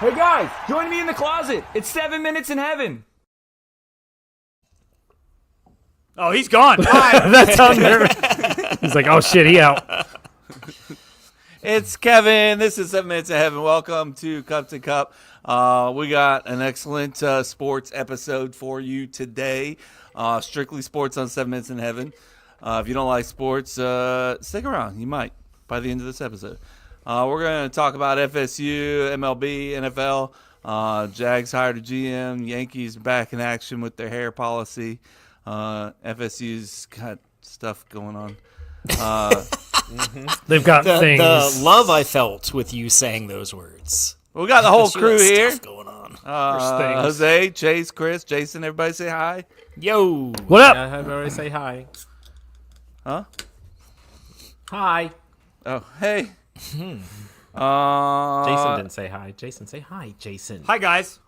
Hey guys, join me in the closet. It's 7 minutes in heaven. Oh, he's gone. That's on there. He's like, oh shit, he out. It's Kevin. This is 7 Minutes of Heaven. Welcome to Cup to Cup. We got an excellent sports episode for you today. Strictly sports on 7 Minutes in Heaven. If you don't like sports, stick around. You might by the end of this episode. We're going to talk about FSU, MLB, NFL. Jags hired a GM. Yankees back in action with their hair policy. FSU's got stuff going on. They've got things. The love I felt with you saying those words. We got the whole crew here. Stuff going on. Jose, Chase, Chris, Jason, everybody say hi. Yo. What up? Yeah, everybody say hi. Huh? Hi. Oh, hey. Jason didn't say hi. Jason, say hi, Jason. Hi, guys.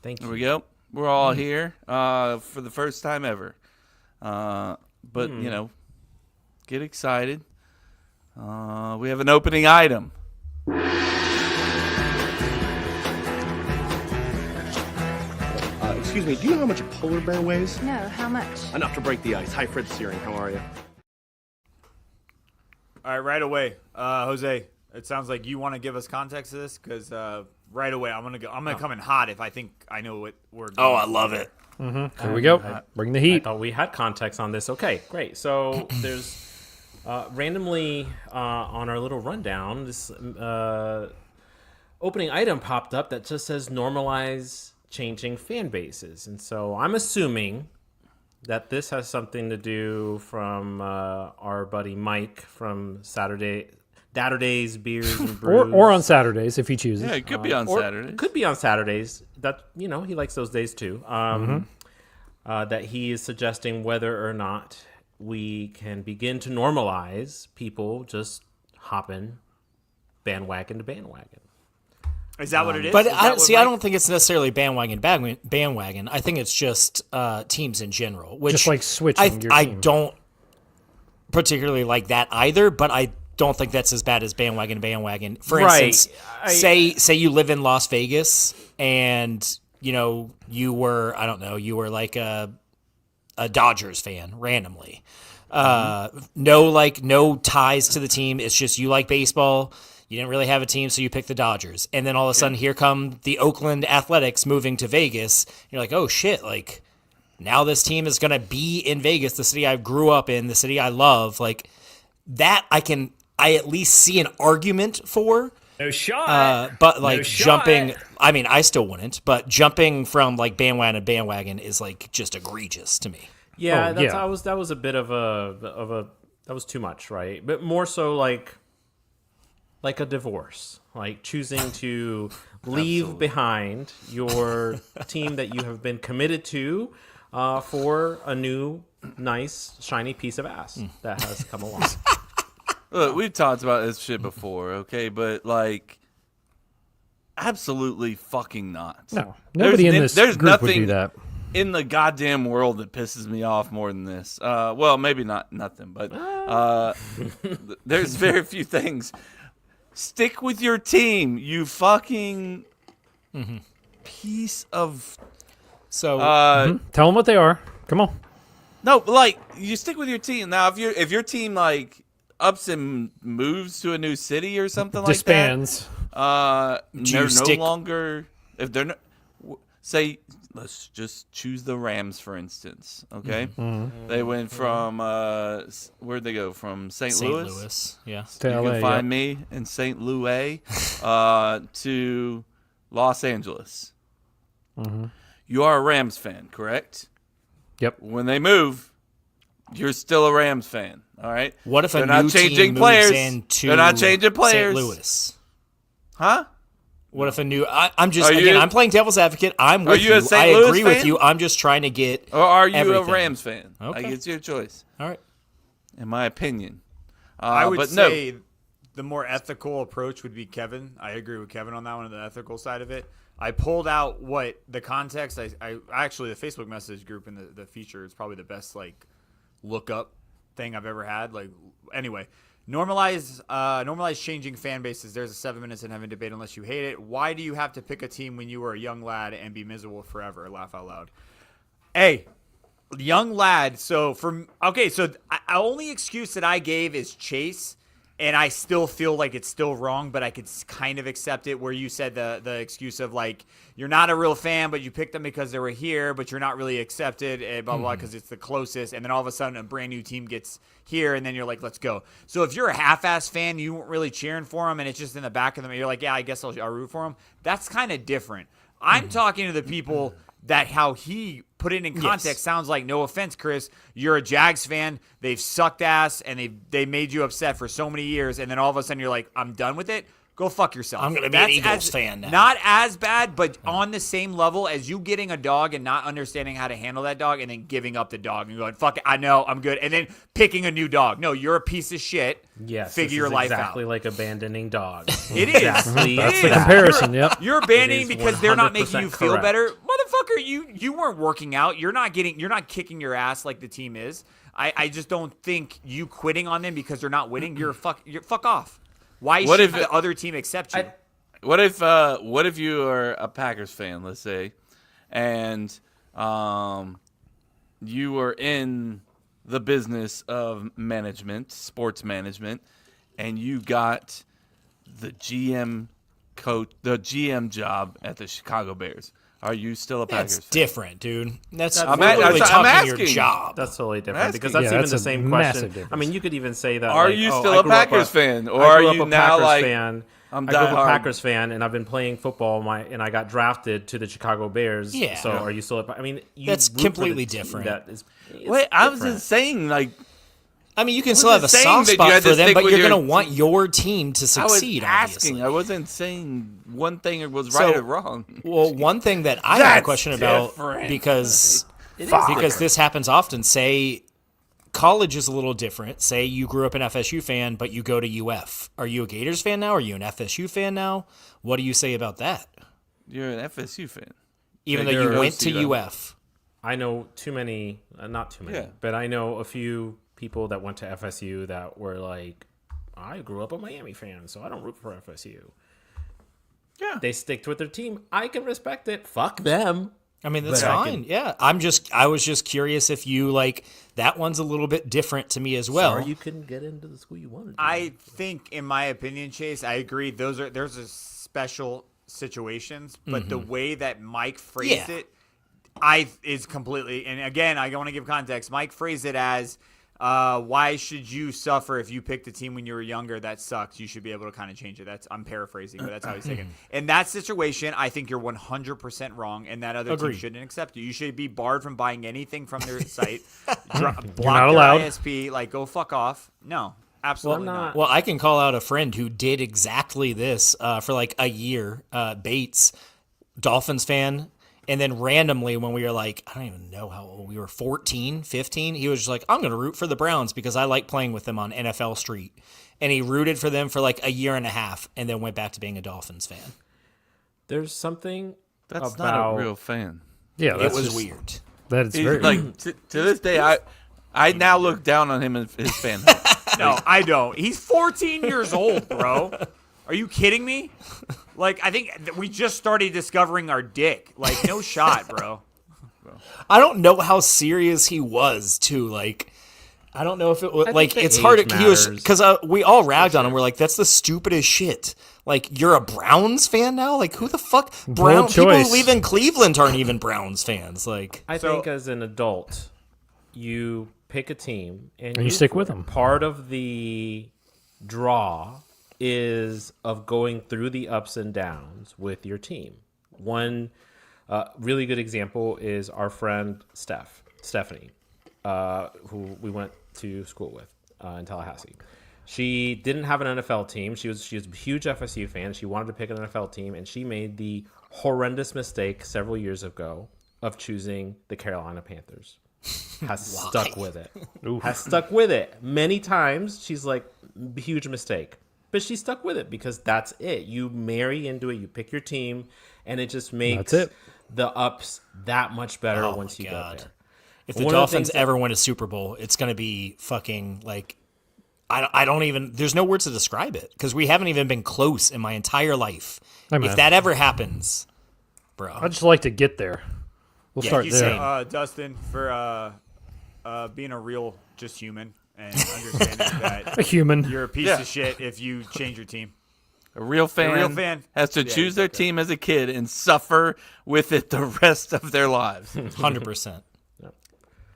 Thank you. There we go. We're all here for the first time ever. But, you know, get excited. We have an opening item. Excuse me, do you know how much a polar bear weighs? No, how much? Enough to break the ice. Hi, Fred Searing. How are you? All right, right away, Jose. It sounds like you want to give us context to this because right away I'm gonna come in hot if I think I know what we're doing. Oh, I love it. Here we go. Bring the I heat. thought we had context on this. Okay, great. So there's randomly on our little rundown, this opening item popped up that just says normalize changing fan bases. And so I'm assuming that this has something to do from our buddy Mike from Saturday's Beers and Brews. Or on Saturdays if he chooses. Yeah, it could be on Or Saturdays. Could be on Saturdays. That he likes those days too. That he is suggesting whether or not we can begin to normalize people just hopping bandwagon to bandwagon. Is that what it is? But Is that what I Mike- don't think it's necessarily bandwagon. I think it's just teams in general. Which Just like switching your I team. don't particularly like that either, but I don't think that's as bad as bandwagon. For Right. instance, say you live in Las Vegas and you were like a Dodgers fan randomly. No ties to the team. It's just you like baseball. You didn't really have a team, so you picked the Dodgers. And then all of a sudden, here come the Oakland Athletics moving to Vegas. You're like, oh, shit, like, now this team is going to be in Vegas, the city I grew up in, the city I love. Like, that I at least see an argument for. No shot. But, like, jumping, I mean, I still wouldn't, but jumping from, like, bandwagon to bandwagon is, like, just egregious to me. Yeah, Oh, yeah. that was a bit of a that was too much, right? But more so like a divorce, like choosing to leave behind your team that you have been committed to for a new, nice, shiny piece of ass that has come along. Look, we've talked about this shit before, okay? But, like, absolutely fucking not. No, nobody in this there's group would nothing do that. in the goddamn world that pisses me off more than this. Well, maybe not nothing, but there's very few things. Stick with your team, you fucking piece of... So, Tell them what they are. Come on. No, but, like, you stick with your team. Now, if your team, like, ups and moves to a new city or something Disbands. like that, they're stick- no longer... If they're not... Say, let's just choose the Rams, for instance, okay? They went from... where'd they go? From St. Louis? Yeah. To You LA, can find me in St. Louis to Los Angeles. You are a Rams fan, correct? Yep. When they move, you're still a Rams fan, all right? What if They're a not new changing team players. moves into They're not changing players. St. Louis? Huh? What if a new? I'm just Are you- again. I'm playing devil's advocate. I'm with you a you. St. I Louis agree with fan? you. I'm just trying to get. Or are you everything. a Rams fan? Okay. Like, it's your choice, All right. in my opinion. I would but say the more ethical approach would be Kevin. I agree with Kevin on that one, on the ethical side of it. I pulled out what the context. I actually, the Facebook message group and the feature is probably the best like look up thing I've ever had. Like, anyway, Normalize changing fan bases. There's a 7 minutes in heaven debate unless you hate it. Why do you have to pick a team when you were a young lad and be miserable forever? Laugh out loud. Hey, young lad. So the only excuse that I gave is Chase, and I still feel like it's still wrong, but I could kind of accept it. Where you said the excuse of like you're not a real fan, but you picked them because they were here, but you're not really accepted, blah blah, because it's the closest, and then all of a sudden a brand new team gets here, and then you're like, let's go. So if you're a half-ass fan, you weren't really cheering for them, and it's just in the back of them, and you're like, yeah, I guess I'll root for them. That's kind of different. I'm talking to the people that how he put it in context sounds like, no offense, Chris, you're a Jags fan. They've sucked ass, and they made you upset for so many years, and then all of a sudden you're like, I'm done with it. Go fuck yourself. I'm going to be an Eagles fan now. Not as bad, but on the same level as you getting a dog and not understanding how to handle that dog and then giving up the dog and going, fuck it, I know, I'm good. And then picking a new dog. No, you're a piece of shit. Yes, figure your life exactly out. like abandoning dog. It is. Exactly. That's the comparison. Yep. You're abandoning It is because they're not making you 100% feel correct. better. Motherfucker, you weren't working out. You're not kicking your ass like the team is. I just don't think you quitting on them because they're not winning, you're fuck off. Why should the other team accept you? What if you are a Packers fan, let's say, and you were in the business of management, sports management, and you got the GM job at the Chicago Bears? Are you still a Packers That's fan? different, dude. That's I'm literally I'm talking your asking. job. That's totally different Asking. because that's Yeah, even that's the a same massive question. difference. I mean, you could even say that. Are like, you oh, still I a grew up Packers fan, or I are grew you up a now Packers like, fan. I'm I grew up diehard? a Packers fan, and I've been playing football. And I got drafted to the Chicago Bears. Yeah. So are you still? I mean, you That's root for the completely team different. That is. Wait, I was different. just saying, like, I mean, you can still have a saying soft that you spot had to for them, stick but with you're your going to want your team to I was succeed, asking. obviously. I wasn't saying one thing was right or wrong. Well, one thing that I have a That's question about, different. because this happens often, say college is a little different. Say you grew up an FSU fan, but you go to UF. Are you a Gators fan now? Are you an FSU fan now? What do you say about that? You're an FSU fan. Even Yeah, though you're you an went OC to though. UF. I know too many, not too many, Yeah. but I know a few people that went to FSU that were like, I grew up a Miami fan, so I don't root for FSU. Yeah. They stick with their team. I can respect it. Fuck them. I mean, that's But I fine. Yeah. I was just curious if you like that one's a little bit different to me as well. Or you couldn't get into the school you wanted to. I think, in my opinion, Chase, I agree. There's a special situations, but the way that Mike phrased Yeah. it, is completely. And again, I want to give context. Mike phrased it as, "Why should you suffer if you picked a team when you were younger that sucks? You should be able to kind of change it." I'm paraphrasing, but that's how he's taking. In that situation, I think you're 100% wrong, and that other Agreed. team shouldn't accept you. You should be barred from buying anything from their site. Block not their allowed. ISP. Like, go fuck off. No, absolutely not. Well, I can call out a friend who did exactly this for like a year. Bates, Dolphins fan. And then randomly when we were like, I don't even know how old we were, 14, 15, he was just like, I'm going to root for the Browns because I like playing with them on NFL Street. And he rooted for them for like a year and a half and then went back to being a Dolphins fan. There's something That's about not a real fan. Yeah, It that's was just, weird. That is He's very like to this day, I now look down on him and his fan. No, I don't. He's 14 years old, bro. Are you kidding me? Like, I think we just started discovering our dick. Like, no shot, bro. I don't know how serious he was too. Like, I don't know if it was like the it's hard. age He was matters. because we all ragged on him. We're like, that's the stupidest shit. Like, you're a Browns fan now? Like, who the fuck? Brown people choice. who live in Cleveland aren't even Browns fans. Like, I So- think as an adult, you pick a team and you root stick for with it. them. Part of the draw is of going through the ups and downs with your team. One really good example is our friend Stephanie, who we went to school with in Tallahassee. She didn't have an NFL team. She was a huge FSU fan. She wanted to pick an NFL team, and she made the horrendous mistake several years ago of choosing the Carolina Panthers. Has stuck with it. Has stuck with it many times. She's like, huge mistake. But she stuck with it because that's it. You marry into it. You pick your team, and it just makes That's it. the ups that much better Oh once my you God. go there. if the One of the Dolphins things that- ever win a Super Bowl, it's going to be fucking like I don't even. There's no words to describe it because we haven't even been close in my entire life. Hey, man. If that ever happens, bro. I just like to get there. We'll Yeah, start you there. say- Dustin, for being a real just human and understanding that A human. you're a piece Yeah. of shit if you change your team. A real fan has to Yeah, choose their exactly. team as a kid and suffer with it the rest of their lives. 100%.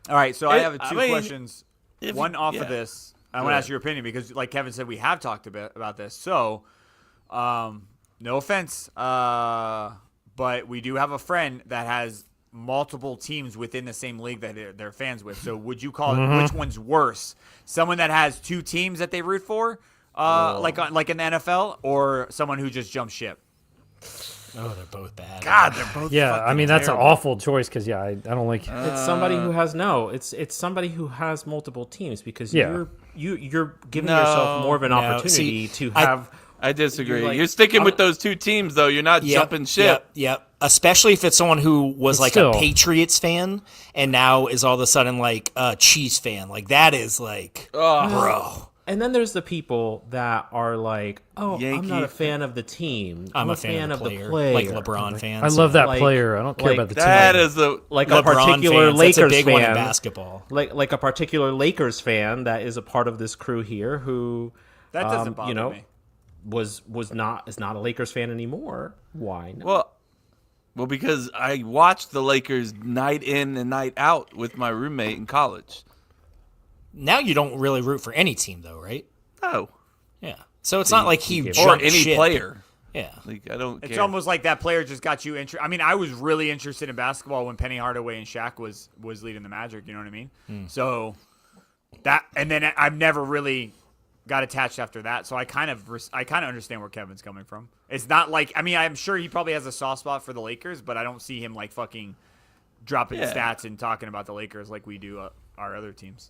All right, so I It- have I two mean, questions. if One you- off yeah. of this. I want to ask your opinion because, like Kevin said, we have talked a bit about this. So, no offense, but we do have a friend that has multiple teams within the same league that they're fans with. So, would you call it which one's worse? Someone that has two teams that they root for, like in the NFL, or someone who just jumped ship? Oh, they're both bad. God, they're both. Yeah, I fucking mean that's terrible. an awful choice because I don't like. It's somebody who has it's somebody who has multiple teams because Yeah. you're giving No, yourself more of an no. opportunity See, to have. I disagree. You're like- You're sticking I'm- with those two teams, though. You're not jumping ship. Yep. Especially if it's someone who was But like still. a Patriots fan and now is all of a sudden like a Chiefs fan. Like that is like, bro. And then there's the people that are like, "Oh, I'm Yankee not a fan of the team. I'm a fan of the player, like LeBron fans. I love that Like- player. I don't care like about the That team. is the Like LeBron a particular fans. Lakers That's a big fan, one in basketball. like a particular Lakers fan that is a part of this crew here who That doesn't bother me. is not a Lakers fan anymore. Why not? well, because I watched the Lakers night in and night out with my roommate in college. Now you don't really root for any team though, right? No, Yeah. So it's not like he or jumped any ship. player. Yeah. Like I don't. It's care. almost like that player just got you interested. I mean, I was really interested in basketball when Penny Hardaway and Shaq was leading the Magic. You know what I mean? So that, and then I've never really got attached after that. So I kind of understand where Kevin's coming from. It's not like, I mean, I'm sure he probably has a soft spot for the Lakers, but I don't see him like fucking dropping stats and talking about the Lakers like we do our other teams.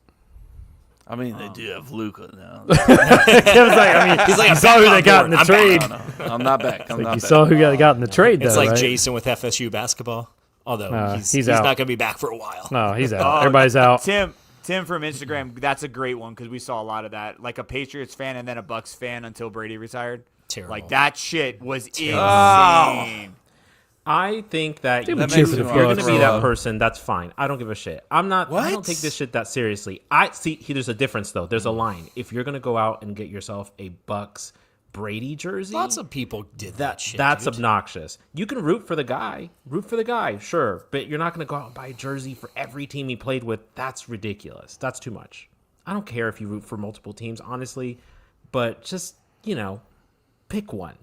I mean, they do have Luca now. Kevin's like, I mean, He's like, you I'm saw back who on they got in board. the I'm trade. back. No, I'm not back. I'm You not back. saw who got in the trade, though, It's like right? Jason with FSU basketball. Although he's out. not going to be back for a while. No, he's out. Everybody's out. Tim from Instagram, that's a great one because we saw a lot of that. Like a Patriots fan and then a Bucks fan until Brady retired. Terrible. Like that shit was insane. I think that Dude, you, we cheer for if the you're going to Bucks. be that person, that's fine. I don't give a shit. I don't What? take this shit that seriously. I see. There's a difference though. There's a line. If you're going to go out and get yourself a Bucks Brady jersey, Lots of people did that shit. that's dude. obnoxious. You can root for the guy. Root for the guy, sure, but you're not going to go out and buy a jersey for every team he played with. That's ridiculous. That's too much. I don't care if you root for multiple teams, honestly, but just pick one.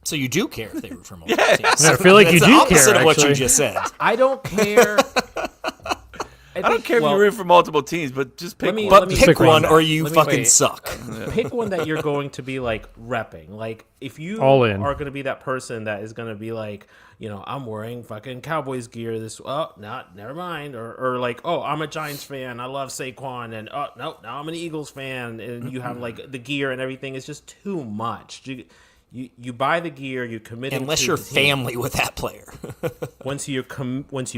So you do care if they root for multiple teams. I feel like you That's do the opposite care, of what you actually. just said. I don't care. I don't care if you root for multiple teams, but just pick let me- one. But me- pick Pick one one. or you Let me- fucking wait. suck. Pick one that you're going to be like repping. Like if you All in. are going to be that person that is going to be like, I'm wearing fucking Cowboys gear this. Oh, not never mind. Or like, oh, I'm a Giants fan. I love Saquon, and oh no, now I'm an Eagles fan. And you have like the gear and everything. It's just too much. You buy the gear, you commit. Unless to you're the team. family with that player. Once you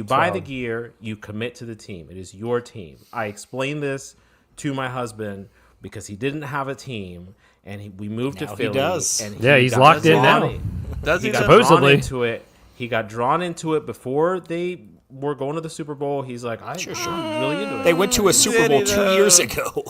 buy the gear, you commit to the team. It is your team. I explained this to my husband because he didn't have a team, and we moved Now to he Philly. does. And Yeah, he's got locked in drawn now. Does he? He got though? Supposedly. drawn into it. He got drawn into it before they were going to the Super Bowl. He's like, I'm really into it. They went to a Super Bowl 2 years ago.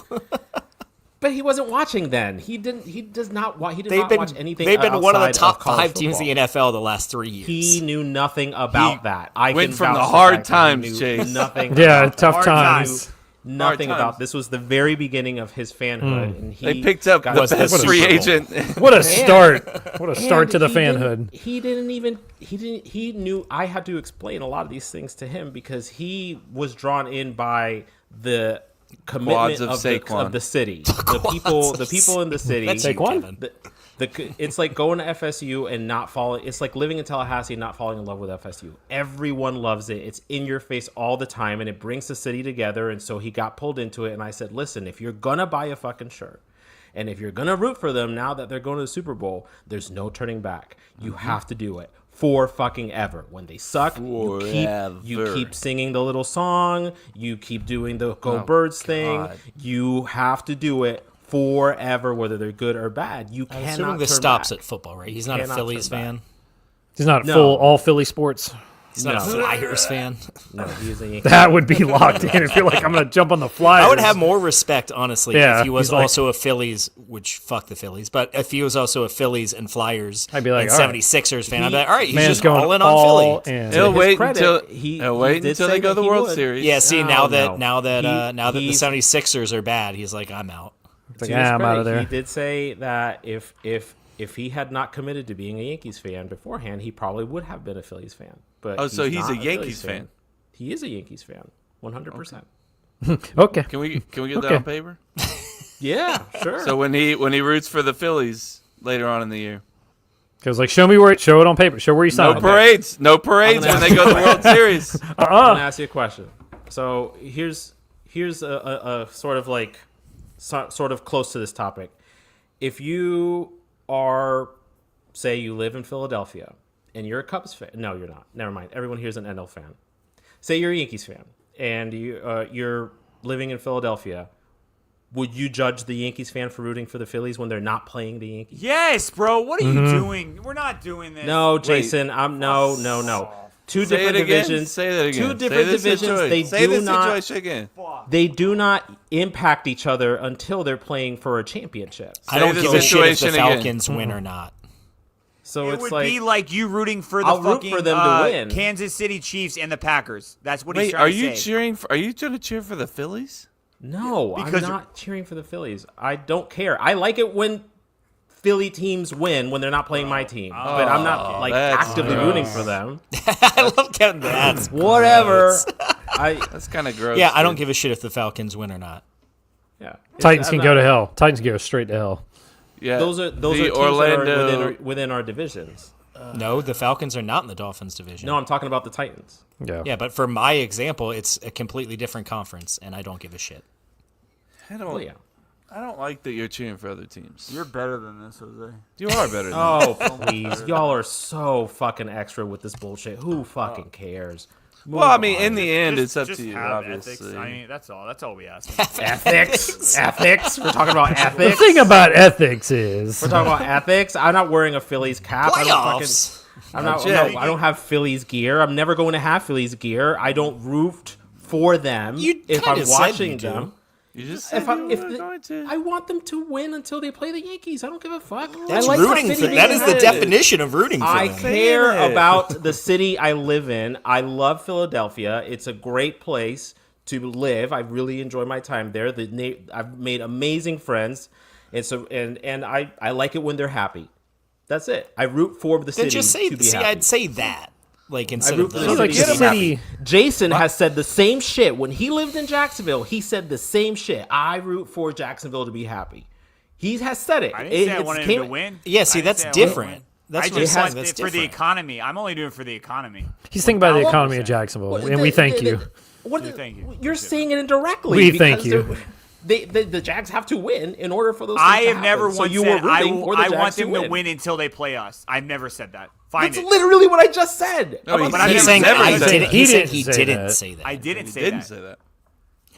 But he wasn't watching then. He didn't. He does not watch. He did They've not been watch anything. they've been one of the outside top college 5 teams in the football. NFL the last 3 years. He knew nothing about that. I went can from the vouch for hard fact that he times, knew Chase. Nothing. Yeah, about tough Hard times. nothing Hard about times. this was the very beginning of his fanhood, and he They picked up got the to best Super free Bowl. agent. What a start! What a start And to the he didn't- fanhood. He didn't even. He didn't. He knew. I had to explain a lot of these things to him because he was drawn in by the commitment Quads of of Saquon. the city. The people in the city. That's you, Saquon? Kevin. It's like going to FSU and not falling. It's like living in Tallahassee and not falling in love with FSU. Everyone loves it. It's in your face all the time, and it brings the city together. And so he got pulled into it. And I said, listen, if you're gonna buy a fucking shirt, and if you're gonna root for them now that they're going to the Super Bowl, there's no turning back. You have to do it for fucking ever. When they suck, you Forever. keep singing the little song. You keep doing the Go Birds thing. God. You have to do it forever, whether they're good or bad. You I'm cannot assuming this turn stops back. at football, right? He's not a Cannot Phillies turn back. fan. He's not No. full all Philly sports. He's not a Flyers fan. No, he is a Yankee. That would be locked in. If you're like, I'm going to jump on the Flyers. I would have more respect, honestly, Yeah, if he was he's like- also a Phillies, which fuck the Phillies, but if he was also a Phillies and Flyers I'd be like, and all right. 76ers fan, I'd be like, all right, he's Man's just going all in on all Philly. in. He'll his wait credit, until he he'll wait did until say they go to that the he World would. Series. Yeah, see, No, now that no. the He's- 76ers are bad, he's like, I'm out. Like, To his I'm out of credit, there. He did say that if he had not committed to being a Yankees fan beforehand, he probably would have been a Phillies fan. But Oh, so he's not a Phillies Yankees fan. He is a Yankees fan, 100%. Okay. Can we get that Okay. on paper? Yeah, sure. So when he roots for the Phillies later on in the year, Because like, show it on paper. Show where you no signed. parades when they go to the World Series. I'm gonna ask you a question. So here's a sort of like sort of close to this topic. If you are, say, you live in Philadelphia and you're a Cubs fan, no, you're not. Never mind. Everyone here's an NL fan. Say you're a Yankees fan and you're living in Philadelphia. Would you judge the Yankees fan for rooting for the Phillies when they're not playing the Yankees? Yes, bro. What are you doing? We're not doing this. No, Jason. No. Two Say different it again. divisions. Say that again. Two different Say the divisions. situation. They Say do the not. situation again. They do not impact each other until they're playing for a championship. I don't the give a shit if the situation again. Falcons win or not. So It it's would like be like you rooting for the I'll root fucking for them to win. Kansas City Chiefs and the Packers. That's what he's Wait, trying are to you say. cheering for? Are you trying to cheer for the Phillies? no, Because- I'm not cheering for the Phillies. I don't care. I like it when Philly teams win when they're not playing my team, but I'm not like that's actively gross. rooting for them. I love Kevin. That's Whatever. That's kind of gross. yeah, I don't dude. give a shit if the Falcons win or not. Yeah. Titans can I'm go not- to hell. Titans can go straight to hell. Yeah, Those are the teams Orlando. that are within our divisions. No, the Falcons are not in the Dolphins division. No, I'm talking about the Titans. Yeah. Yeah, but for my example, it's a completely different conference, and I don't give a shit. I Oh don't. yeah. I don't like that you're cheering for other teams. You're better than this, Jose. You are better. Than Oh please, y'all are so fucking extra with this bullshit. Who fucking cares? Well, I mean, in the end, Just- it's up just to you, have obviously. ethics. I mean, that's all. That's all we ask. Ethics. We're talking about The ethics. thing about ethics is We're talking about ethics. I'm not wearing a Phillies cap. Playoffs. I'm not. yet. No, I don't have Phillies gear. I'm never going to have Phillies gear. I don't root for them You if I'm kinda said watching you do. them. You just said If I, you if were the- going to. I want them to win until they play the Yankees. I don't give a fuck. That's I like rooting the for. city That they is the live. definition of rooting for I them. care it. about the city I live in. I love Philadelphia. It's a great place to live. I really enjoy my time there. I've made amazing friends, and so and I like it when they're happy. That's it. I root for the city Then just say. to be See, happy. I'd say that. Like instead root of for the the like city the to be city. happy. Jason has said the same shit when he lived in Jacksonville. He said the same shit. I root for Jacksonville to be happy. He has said it. I didn't say I It's wanted came- him to win. Yeah, see, I didn't that's say I wanted him to different. win. That's I what I'm just saying. want That's it for the different. economy. I'm only doing it for the economy. he's thinking about the 1000%. economy of Jacksonville, Well, and we thank you. Thank you. You're saying it indirectly. We because thank you. The Jags have to win in order for those. I things to have never happen. So once you said were rooting for the I Jags want them to win. win until they play us. I've never said that. Find That's it. literally what I just said. No, About but the I've He's never saying said I that. didn't. He He said didn't he say didn't that. say that. I didn't say Didn't that. say that.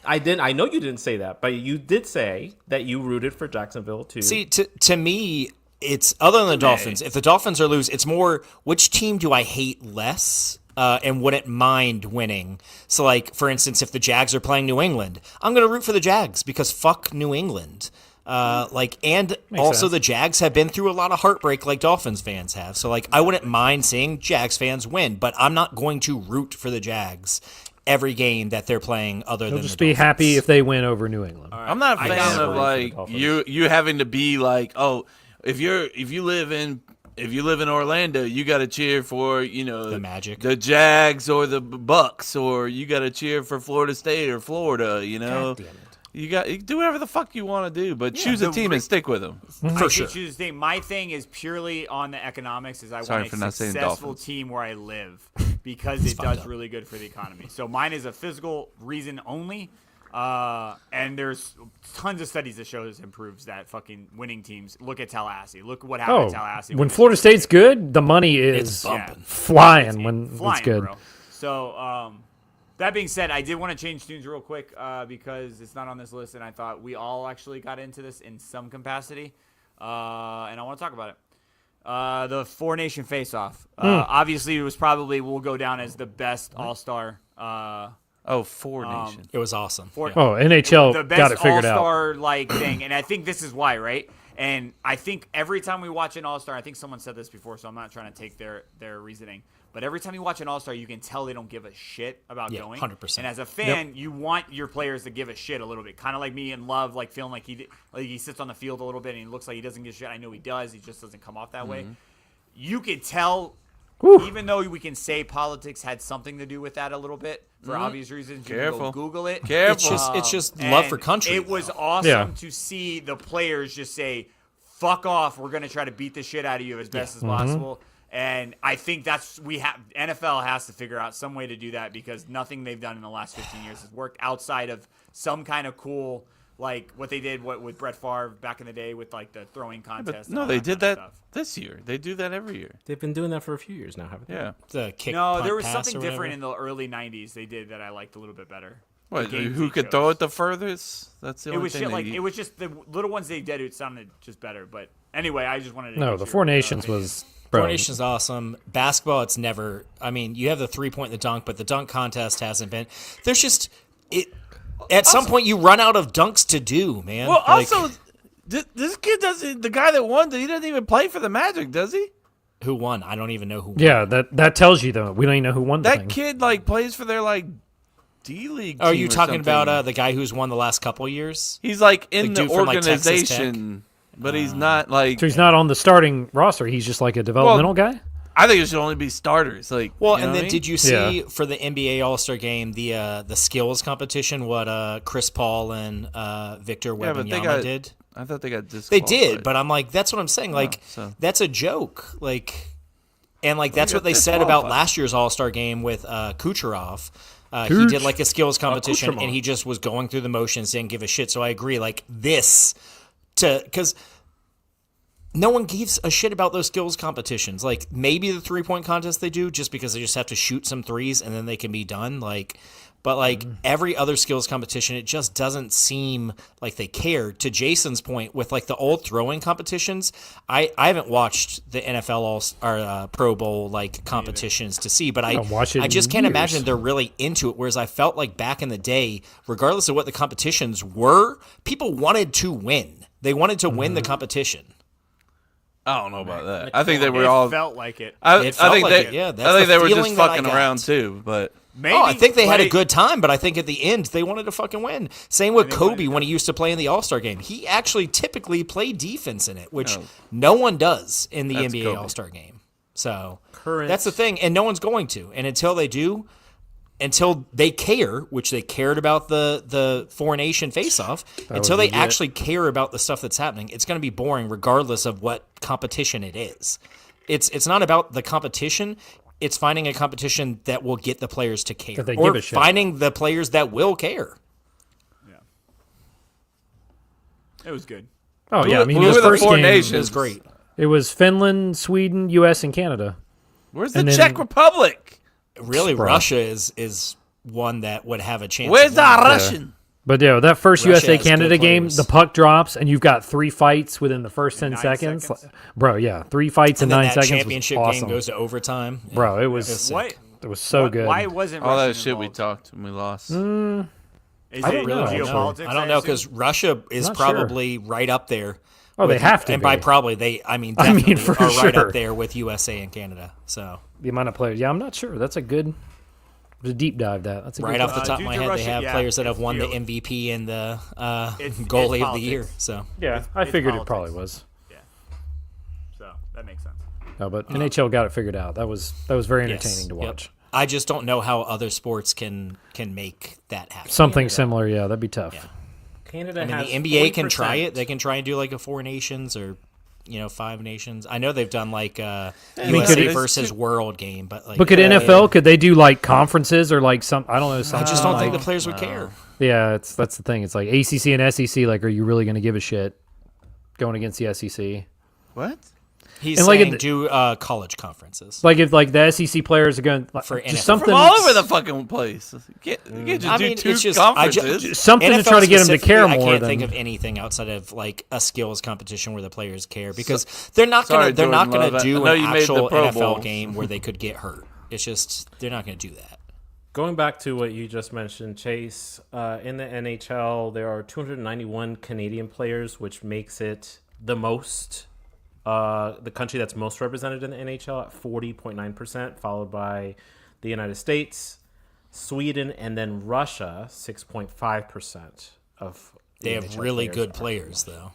I didn't. I know you didn't say that, but you did say that you rooted for Jacksonville too. See, to me, it's other than the Dolphins. If the Dolphins are lose, it's more which team do I hate less and wouldn't mind winning. So, like for instance, if the Jags are playing New England, I'm going to root for the Jags because fuck New England. And also sense. the Jags have been through a lot of heartbreak like Dolphins fans have. So, like, I wouldn't mind seeing Jags fans win, but I'm not going to root for the Jags every game that they're playing other He'll than just the be Dolphins. happy if they win over New England. I'm not a fan got of it. like Dolphins. you having to be like, oh, if you live in Orlando, you got to cheer for The Magic. the Jags or the Bucks, or you got to cheer for Florida State or Florida. God damn it. You do whatever the fuck you want to do, but choose a the team re- and stick with them. For sure. Choose thing. My thing is purely on the economics. Is I Sorry want for a not saying successful Dolphins. team where I live because it does really good for the economy. So mine is a physical reason only. And there's tons of studies that show this improves that fucking winning teams. Look at Tallahassee. Look what happened Oh, at Tallahassee. when Florida State's good, the money is bumping. flying when flying, it's good. bro. So That being said, I did want to change tunes real quick because it's not on this list, and I thought we all actually got into this in some capacity, and I want to talk about it. The Four Nation Face-Off. Obviously, it was probably will go down as the best All-Star. Four Nation. It was awesome. Oh, NHL the best got it figured out. All-Star like thing, and I think this is why, right? And I think every time we watch an All-Star, I think someone said this before, so I'm not trying to take their reasoning. But every time you watch an All-Star, you can tell they don't give a shit about going. 100%. And as a fan, you want your players to give a shit a little bit. Kind of like me and Love, like feeling like he sits on the field a little bit and he looks like he doesn't give a shit. I know he does. He just doesn't come off that way. You can tell, even though we can say politics had something to do with that a little bit for obvious reasons. You can go Google it. Careful. It's just love for And country. It was awesome to see the players just say, fuck off. We're going to try to beat the shit out of you as best as possible. And I think NFL has to figure out some way to do that because nothing they've done in the last 15 years has worked outside of some kind of cool, like what they did with Brett Favre back in the day with like the throwing contest. No, they did that this year. They do that every year. They've been doing that for a few years now, haven't they? Yeah. The kick, No, punt, there was pass something or different in whatever. the early 90s they did that I liked a little bit better. What? The games Who they could chose. throw it the furthest? That's the It only was thing. shit like it was just the little ones they did. It sounded just better. But anyway, I just wanted to. No, get the your, Four Nations opinion. was Four bro. Nations awesome. Basketball, it's never. I mean, you have the 3-point and the dunk, but the dunk contest hasn't been. There's just it. At some point, you run out of dunks to do, man. Well, Like, also, this kid doesn't. The guy that won, he doesn't even play for the Magic, does he? who won? I don't even know who won. Yeah, that tells you though. We don't even know who won the That thing. kid plays for their D League. Oh, are team you or talking something. about the guy who's won the last couple years? He's in the the dude from, Texas Tech? organization, but he's not So he's not on the starting roster. He's just like a developmental guy. I think it should only be starters. Well, you know and what then I mean? did you see Yeah. for the NBA All-Star game the skills competition what Chris Paul and Victor Yeah, but they Wembanyama got. did? I thought they got They disqualified. did, but I'm like, that's what I'm saying. Like, so- that's a joke. And that's got what they said about disqualified. last year's All-Star game with Kucherov. He did a skills competition, Kucherov. and he just was going through the motions, didn't give a shit. So I agree, because no one gives a shit about those skills competitions. Like, maybe the 3-point contest they do, just because they just have to shoot some threes and then they can be done. But every other skills competition, it just doesn't seem like they care. To Jason's point, with the old throwing competitions, I haven't watched the NFL Pro Bowl competitions to see, but I don't watch it in just can't years. imagine they're really into it. Whereas I felt like back in the day, regardless of what the competitions were, people wanted to win. They wanted to win the competition. I don't know about that. I think they were It all. felt like it. I It felt think like they. it, yeah. That's I think the they were feeling just that I fucking got. around too. But Maybe, Oh, I think they had a but good time, but I think at the end they wanted to fucking win. Same with they wanted Kobe to- when he used to play in the All-Star game. He actually typically played defense in it, which no one does in the That's NBA Kobe. All-Star game. So Current- that's the thing, and no one's going to. And until they do, until they care, which they cared about the Four Nation face-off, until they actually care about the stuff that's happening, it's going to be boring regardless of what competition it is. It's not about the competition. It's finding a competition that will get the players to care, That they or give a shit. finding the players that will care. it was good. Oh yeah, I mean who his were the first Four game. Nations? It was great. It was Finland, Sweden, U.S., and Canada. where's the And then- Czech Republic? Really, Bro. Russia is one that would have a chance. Where's to the win. Russian? But yeah, that first Russia has USA-Canada good game, players. the puck drops, and you've got 3 fights within the first 10 9 seconds. seconds? Bro, yeah, 3 fights And in then 9 that seconds championship was game awesome. goes to overtime. Yeah. Bro, it was What? it was so good. Why wasn't All that Russian shit we involved? talked and we lost. Is I it don't know, actually. geopolitics? I don't know assume? because Russia is Not sure. probably right up there. Oh, they with- have to and by be. probably I mean definitely for are right sure. up there with USA and Canada. So The amount of players. Yeah, I'm not sure. That's a good deep dive. That's a right good off the top of due my to head, Russia, they have yeah, players that have it's won the geo- MVP and the It's goalie of the year. politics. So Yeah, I it's figured it politics. probably was. So that makes sense. No, but NHL got it figured out. That was very yes. entertaining to Yep. watch. I just don't know how other sports can make that happen. Something similar, yeah, that'd be tough. Yeah. Canada I mean, has the NBA can try 40%. it. They can try and do like a 4 nations or 5 nations. I know they've done like mean, USA could it- versus World game, but like But could NFL? Could they do like conferences or like some? I don't know. I Something just don't like, think the players would care. Yeah, that's the thing. It's like ACC and SEC. Like, are you really going to give a shit going against the SEC? What? He's And like saying it- do college conferences. Like if like the SEC players are going For just NFL. something From all over the fucking place. You can't just I do mean, two it's just conferences. something to NFL try to get them to care specifically, more. I can't than, think of anything outside of like a skills competition where the players care because they're not Sorry, gonna Jordan Love. do I know an you made the actual Pro NFL Bowl. game where they could get hurt. It's just they're not going to do that. Going back to what you just mentioned, Chase, in the NHL, there are 291 Canadian players, which makes it the country that's most represented in the NHL at 40.9%, followed by the United States, Sweden, and then Russia, 6.5% of They the have NHL really players good are players, though.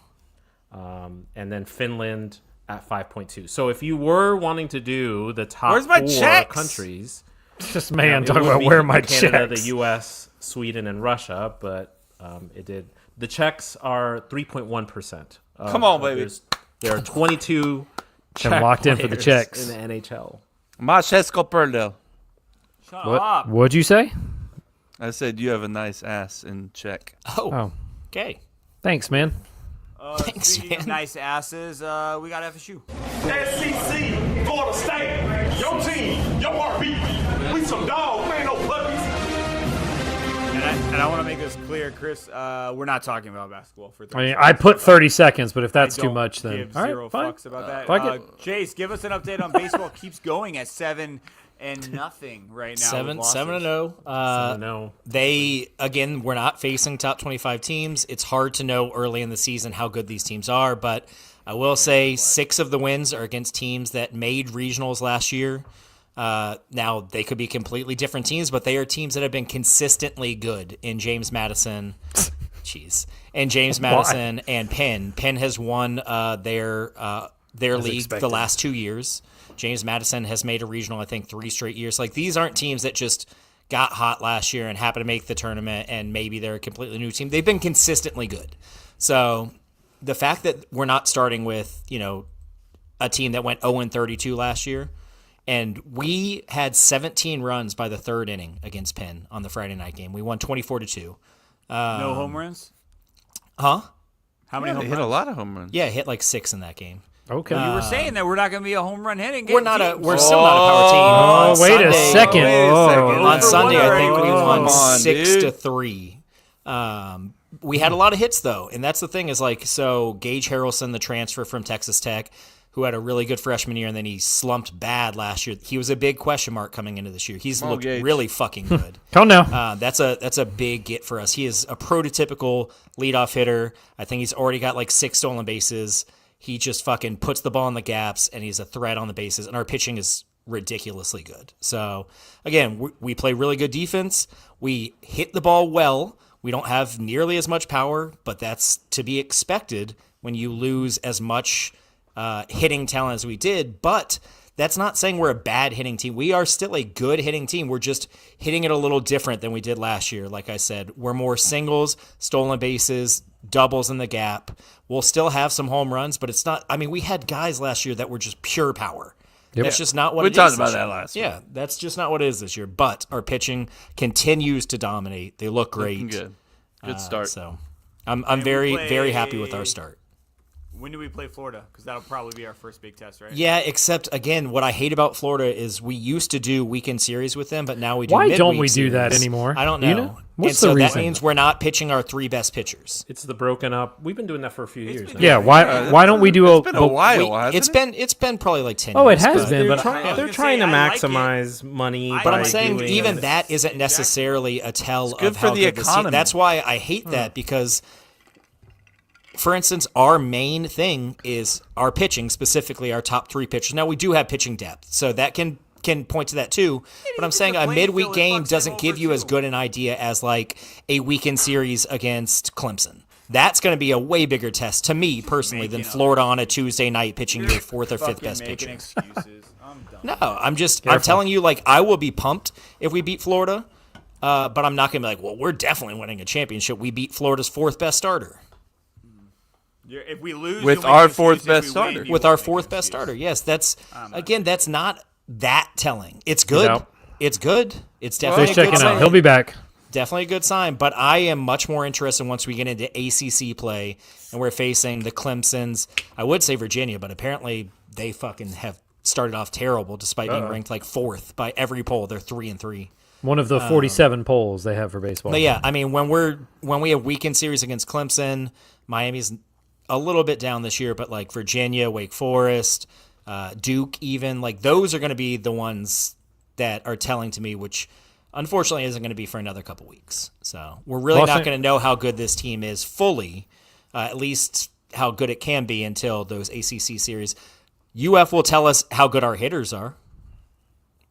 and then Finland at 5.2. So if you were wanting to do the top Where's my 4 checks? countries, just man it talking would about be where are my Canada, checks. the U.S., Sweden, and Russia, but it did. The Czechs are 3.1%. Come on, baby. There are 22 Czech locked in for the players Czechs. in the NHL. Machesko Perlo. Shut What? up. What'd you say? I said you have a nice ass in Czech. Oh, Okay. thanks, man. Thanks, Speaking of man. nice asses, we got FSU. SEC, Florida State, your team, your heartbeat. We some dogs, man, no puppies. And I want to make this clear, Chris. We're not talking about basketball for 30 I mean, seconds. I put 30 seconds, but if that's I too don't much, then give all right, zero fine. fucks about that. Fuck it. Chase, give us an update on baseball. Keeps going at 7-0 right now. Seven with and losses. 0. No. They again, we're not facing top 25 teams. It's hard to know early in the season how good these teams are, but I will say 6 of the wins are against teams that made regionals last year. Now they could be completely different teams, but they are teams that have been consistently good in James Madison. And James Madison and Penn. Penn has won their league expected. the last 2 years. James Madison has made a regional, I think, 3 straight years. Like these aren't teams that just got hot last year and happened to make the tournament and maybe they're a completely new team. They've been consistently good. So the fact that we're not starting with, a team that went 0-32 last year, and we had 17 runs by the 3rd inning against Penn on the Friday night game. We won 24-2. No home runs? Huh? How many They home hit a runs? lot of home runs. Yeah, hit like 6 in that game. Okay. You were saying that we're not going to be a home run hitting game. We're not team. we're still not a power team. On wait a Sunday- second. On For Sunday, one I think we already. won Come on, 6-3. We had a lot of hits though, and that's the thing is like so. Gage Harrelson, the transfer from Texas Tech, who had a really good freshman year and then he slumped bad last year. He was a big question mark coming into this year. He's Come on, looked Gage. really fucking good. Come now. That's a big get for us. He is a prototypical leadoff hitter. I think he's already got like 6 stolen bases. He just fucking puts the ball in the gaps, and he's a threat on the bases. And our pitching is ridiculously good. So, again, we play really good defense. We hit the ball well. We don't have nearly as much power, but that's to be expected when you lose as much hitting talent as we did. But that's not saying we're a bad hitting team. We are still a good hitting team. We're just hitting it a little different than we did last year. Like I said, we're more singles, stolen bases, doubles in the gap. We'll still have some home runs, but it's not. I mean, we had guys last year that were just pure power. That's just not what We it is talked this about year. that last week. Yeah, that's just not what it is this year. But our pitching continues to dominate. They look great. Looking good. Good start. So I'm very, play- very happy with our start. When do we play Florida? Because that'll probably be our first big test, right? Yeah, except again, what I hate about Florida is we used to do weekend series with them, but now we do. Why don't midweek we do that series. anymore? I don't Do know. you know? What's and the so that reason? means we're not pitching our 3 best pitchers. It's the broken up. We've been doing that for a few years now. Yeah. Why don't we do It's been a while, hasn't it? It's been probably like 10 Oh, years. it has but- been, but They're gonna trying say, to I like it. maximize money. But But by I'm saying doing even this. that isn't necessarily a tell good of for how the good this team. economy. That's why I hate that because, for instance, our main thing is our pitching, specifically our top 3 pitchers. Now we do have pitching depth, so that can point to that too. But I'm saying a playing midweek field game fucks doesn't him give over, you as too. good an idea as like a weekend series against Clemson. That's going to be a way bigger test to me personally than Making up. Florida on a Tuesday night pitching your 4th or 5th Fucking best making pitcher. excuses. I'm done. No, I'm telling you, like, I will be pumped if we beat Florida, but I'm not going to be like, well, we're definitely winning a championship. We beat Florida's 4th best starter. If we lose, With you'll make our an excuse. 4th If best we starter. win, you With won't our make an 4th best excuse. starter. Yes, that's, again, that's not that telling. It's good. No. It's good. It's definitely Fish a good checking sign. out. He'll be back. Definitely a good sign, but I am much more interested once we get into ACC play and we're facing the Clemsons. I would say Virginia, but apparently they fucking have started off terrible despite being ranked like 4th by every poll. They're 3-3. One of the 47 polls they have for baseball. But yeah, I mean, when we have weekend series against Clemson, Miami's a little bit down this year, but like Virginia, Wake Forest, Duke, even like those are going to be the ones that are telling to me, which unfortunately isn't going to be for another couple weeks. So we're really not going to know how good this team is fully, at least how good it can be until those ACC series. UF will tell us how good our hitters are.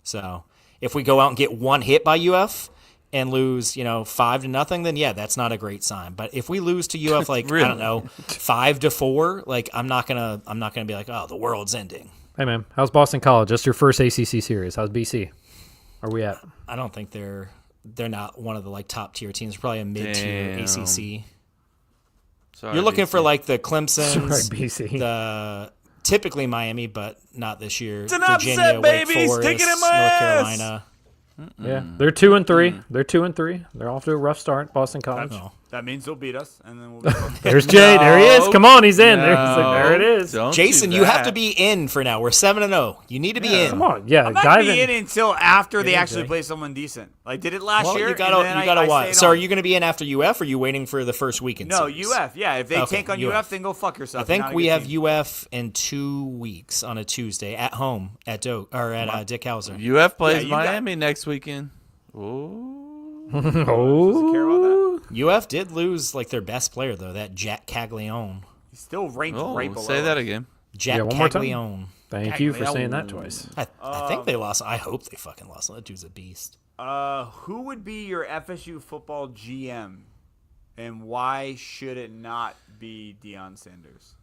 So if we go out and get one hit by UF and lose, 5-0, then yeah, that's not a great sign. But if we lose to UF like Really? I don't know, 5-4, like I'm not gonna be like, oh, the world's ending. Hey, man, how's Boston College? That's your first ACC series. How's BC? Where we at? I don't think they're not one of the like top tier teams. Probably a mid tier Damn. ACC. Sorry, You're looking BC. for like the Clemsons, Sorry, BC. the typically Miami, but not this year. an Virginia, upset, Wake baby. Forest, Stick it in North my ass. Carolina. Yeah, they're 2-3. They're 2-3. They're off to a rough start. Boston College. No. That means they'll beat us, and then we'll be fine. There's Jay. There he is. Come on, he's in. No, There it is. don't Jason, do you have that. to be in for now. We're 7-0. You need to be in. Come on, yeah, I'm not dive gonna be in in. until after they in, actually Jay. play someone decent. Like did it last Well, year. you gotta and then I what? stayed So on. are you going to be in after UF, or are you waiting for the first weekend? No, series? UF. Yeah, if they Okay, tank on UF. UF, then go fuck yourself. I think You're not a we good have team. UF in 2 weeks on a Tuesday at home at Dick Hauser. UF plays you got- Miami next weekend. Ooh. Oh, care about that. UF did lose like their best player though, that Jack Caglione. He's still ranked Oh, right below. say that us. again. Jack Yeah, one more time. Caglione. thank you for saying that twice. I think they lost. I hope they fucking lost. That dude's a beast. Who would be your FSU football GM, and why should it not be Deion Sanders?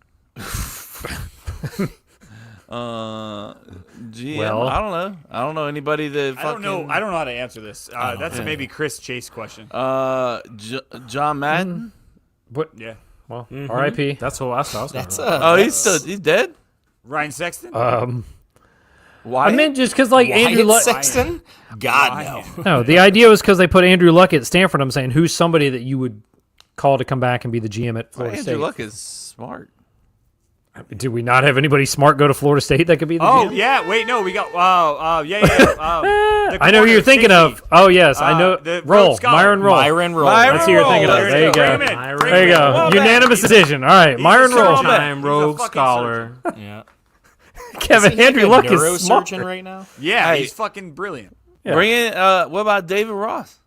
GM, Well- I don't know. I don't know anybody that I don't fucking. know. I don't know how to answer this. That's a maybe Chris Chase question. John Madden. What? Yeah. Well, R.I.P. That's who I was going That's to Oh, he's dead. Ryan Sexton. Why? I meant just because like Andrew Wyatt Luck. Sexton? God no. No, the idea was because they put Andrew Luck at Stanford. I'm saying who's somebody that you would call to come back and be the GM at Florida Andrew State? Luck is smart. Do we not have anybody smart go to Florida State that could be the Oh GM? yeah, wait, no, we got. Yeah. the I know who you're corner, thinking safety. of. Oh yes, I know. the Roll, Rhodes Scholar. Myron Roll. Myron Roll. That's who you're thinking of. There There you you go. Bring him in. Myron Bring There you him in. go. Well, Unanimous man, decision. All right, he's Myron a Roll. surgeon. Time He's a rogue fucking scholar. Yeah. Kevin Is he Andrew a Luck is smart. neurosurgeon right now? Yeah, Hey. he's fucking brilliant. Yeah. Bring in. What about David Ross?